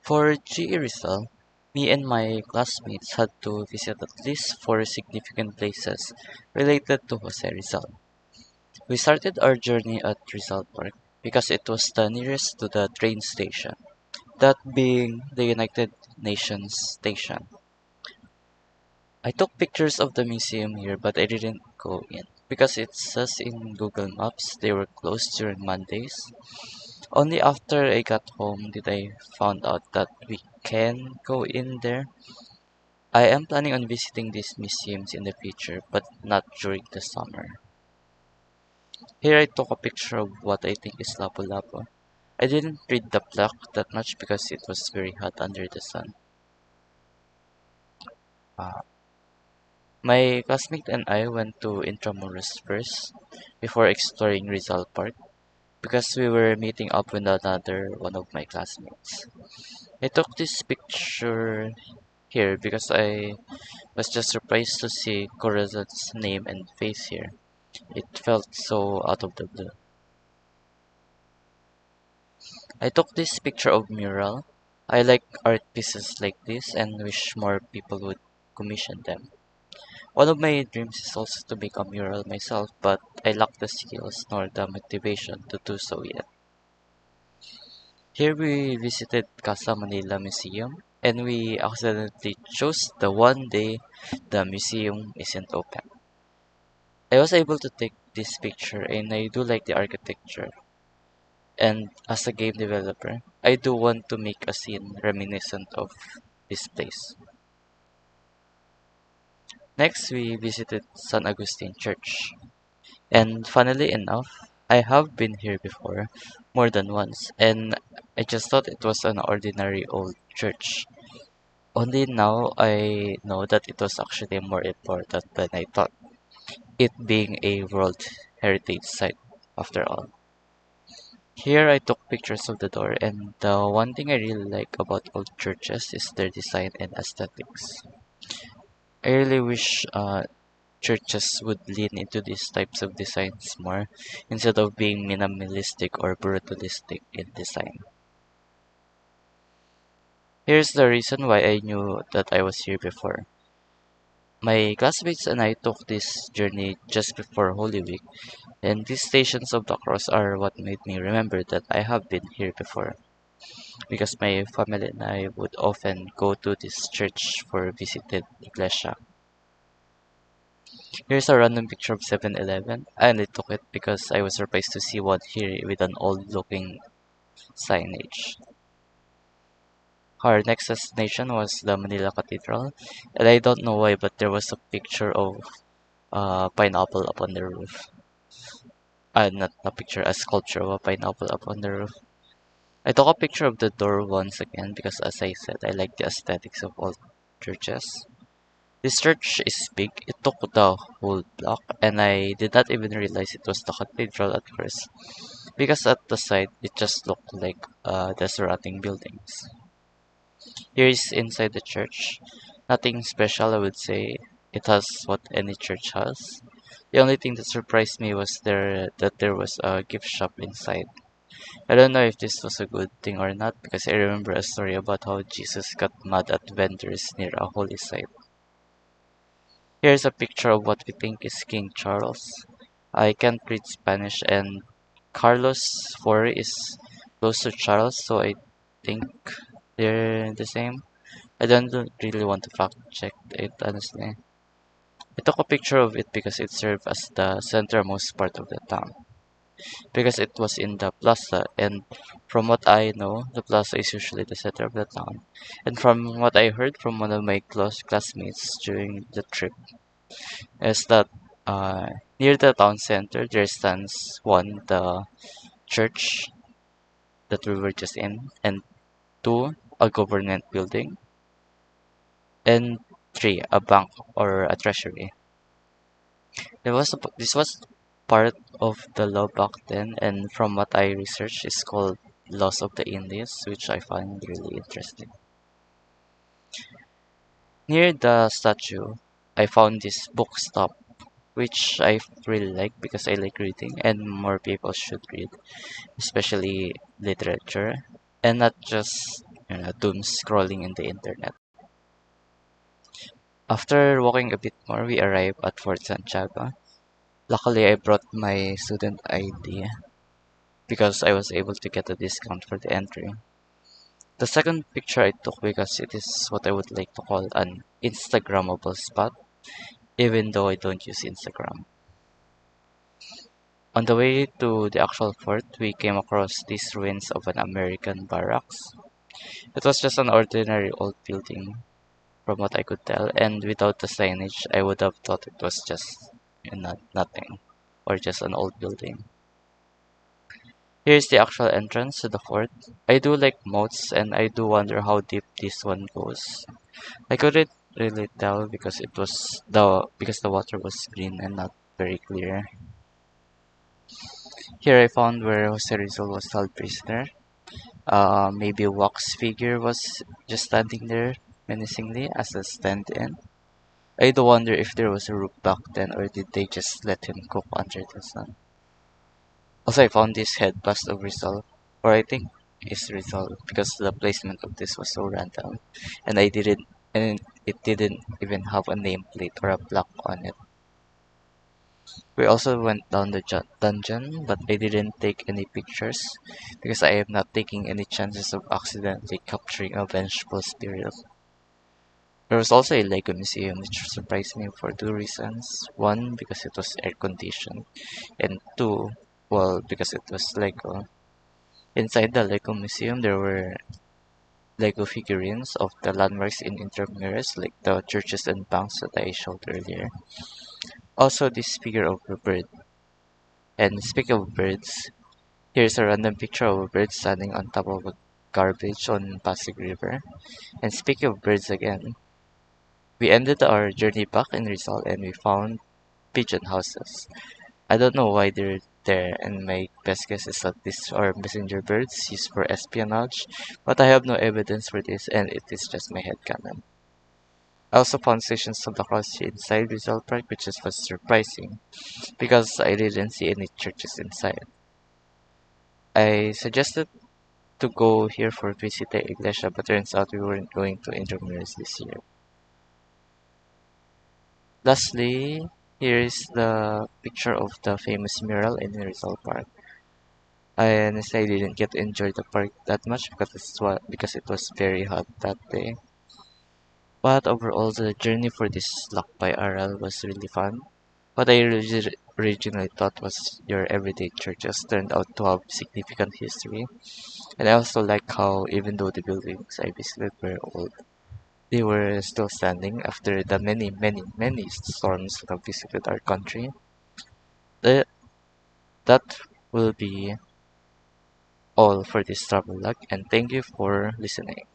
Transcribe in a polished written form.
For GE Rizal, me and my classmates had to visit at least four significant places related to Jose Rizal. We started our journey at Rizal Park because it was the nearest to the train station, that being the United Nations station. I took pictures of the museum here, but I didn't go in because it says in Google Maps they were closed during Mondays. Only after I got home did I found out that we can go in there. I am planning on visiting these museums in the future, but not during the summer. Here I took a picture of what I think is Lapu-Lapu. I didn't read the plaque that much because it was very hot under the sun. Uh, my classmate and I went to Intramuros first before exploring Rizal Park because we were meeting up with another one of my classmates. I took this picture here because I was just surprised to see Corazon's name and face here. It felt so out of the blue. I took this picture of mural. I like art pieces like this and wish more people would commission them. One of my dreams is also to make a mural myself, but I lack the skills nor the motivation to do so yet. Here we visited Casa Manila Museum and we accidentally chose the one day the museum isn't open. I was able to take this picture and I do like the architecture. And as a game developer, I do want to make a scene reminiscent of this place. Next, we visited San Agustin Church. And funnily enough, I have been here before, more than once, and I just thought it was an ordinary old church. Only now I know that it was actually more important than I thought, it being a World Heritage Site after all. Here I took pictures of the door, and the one thing I really like about old churches is their design and aesthetics. I really wish churches would lean into these types of designs more instead of being minimalistic or brutalistic in design. Here's the reason why I knew that I was here before. My classmates and I took this journey just before Holy Week, and these stations of the cross are what made me remember that I have been here before, because my family and I would often go to this church for visited iglesia. Here's a random picture of 7-Eleven. I only took it because I was surprised to see one here with an old looking signage. Our next destination was the Manila Cathedral, and I don't know why, but there was a picture of pineapple up on the roof. Not a picture, a sculpture of a pineapple up on the roof. I took a picture of the door once again because, as I said, I like the aesthetics of old churches. This church is big. It took the whole block, and I did not even realize it was the cathedral at first because at the side it just looked like the surrounding buildings. Here is inside the church. Nothing special, I would say. It has what any church has. The only thing that surprised me was there was a gift shop inside. I don't know if this was a good thing or not because I remember a story about how Jesus got mad at vendors near a holy site. Here's a picture of what we think is King Charles. I can't read Spanish and Carlos IV is close to Charles, so I think they're the same. I don't really want to fact check it honestly. I took a picture of it because it served as the centermost part of the town. Because it was in the plaza, and from what I know, the plaza is usually the center of the town. And from what I heard from one of my close classmates during the trip, is that uh, near the town center there stands one, the church that we were just in, and two, a government building, and three, a bank or a treasury. This was part of the law back then, and from what I researched, it's called Laws of the Indies, which I find really interesting. Near the statue, I found this book stop, which I really like because I like reading, and more people should read, especially literature, and not just doom scrolling in the internet. After walking a bit more, we arrived at Fort Santiago. Luckily, I brought my student ID because I was able to get a discount for the entry. The second picture I took because it is what I would like to call an Instagrammable spot, even though I don't use Instagram. On the way to the actual fort, we came across these ruins of an American barracks. It was just an ordinary old building, from what I could tell, and without the signage, I would have thought it was just nothing, or just an old building. Here's the actual entrance to the fort. I do like moats, and I do wonder how deep this one goes. I couldn't really tell because the water was green and not very clear. Here I found where Jose Rizal was held prisoner. Maybe a wax figure was just standing there menacingly as a stand-in. I do wonder if there was a roof back then or did they just let him cook under the sun. Also, I found this head bust of Rizal, or I think is Rizal, because the placement of this was so random, and it didn't even have a nameplate or a plaque on it. We also went down the dungeon, but I didn't take any pictures because I am not taking any chances of accidentally capturing a vengeful spirit. There was also a Lego museum which surprised me for two reasons. One, because it was air conditioned, and two, well, because it was Lego. Inside the Lego museum, there were Lego figurines of the landmarks in Intramuros, like the churches and banks that I showed earlier. Also, this figure of a bird. And speaking of birds, here's a random picture of a bird standing on top of a garbage on Pasig River. And speaking of birds again, we ended our journey back in Rizal and we found pigeon houses. I don't know why they're there, and my best guess is that these are messenger birds used for espionage, but I have no evidence for this and it is just my headcanon. I also found stations of the cross inside Rizal Park, which was surprising because I didn't see any churches inside. I suggested to go here for Visita Iglesia, but turns out we weren't going to Intramuros this year. Lastly, here is the picture of the famous mural in Rizal Park. I honestly didn't get to enjoy the park that much because it was very hot that day. But overall, the journey for this Lakbay Aral was really fun. What I originally thought was your everyday churches turned out to have significant history. And I also like how even though the buildings I visited were old, they were still standing after the many storms that have visited our country. The, that will be all for this travel log, and thank you for listening.